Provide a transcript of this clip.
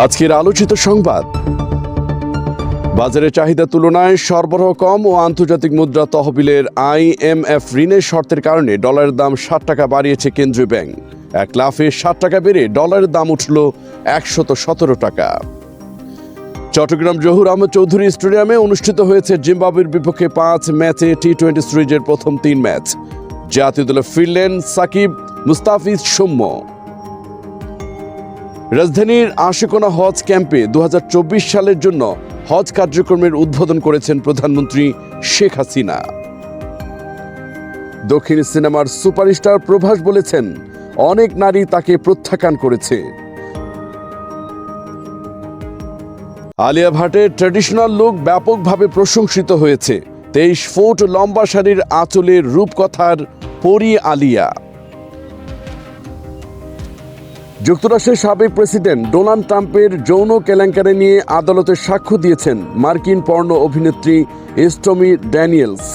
আজকের আলোচিত সংবাদ, বাজারের চাহিদা তুলনায় সরবরাহ কম ও আন্তর্জাতিক মুদ্রা তহবিলের IMF ঋণের শর্তের কারণে ডলারের দাম 60 টাকা বাড়িয়েছে কেন্দ্রীয় ব্যাংক। এক লাফে 60 টাকা বেড়ে ডলারের দাম উঠল 117 টাকা। চট্টগ্রাম জহুর আহমেদ চৌধুরী স্টেডিয়ামে অনুষ্ঠিত হয়েছে জিম্বাবুয়ের বিপক্ষে 5 ম্যাচে টি-20 সিরিজের প্রথম 3 ম্যাচ। জাতীয় দলে ফিরলেন সাকিব, মুস্তাফিজ, সৌম্য। রাজধানীর আশিকোনা হজ ক্যাম্পে 2024 সালের জন্য হজ কার্যক্রমের উদ্বোধন করেছেন প্রধানমন্ত্রী শেখ হাসিনা। দক্ষিণ সিনেমার সুপারস্টার প্রভাস বলেছেন, অনেক নারী তাকে প্রত্যাখ্যান করেছে। আলিয়া ভাটের ট্র্যাডিশনাল লুক ব্যাপকভাবে প্রশংসিত হয়েছে। 23 ফুট লম্বা শাড়ির আঁচলের রূপকথার পরী আলিয়া। যুক্তরাষ্ট্রের সাবেক প্রেসিডেন্ট ডোনাল্ড ট্রাম্পের যৌন কেলেঙ্কারি নিয়ে আদালতে সাক্ষ্য দিয়েছেন মার্কিন পর্নো অভিনেত্রী স্টর্মি ড্যানিয়েলস।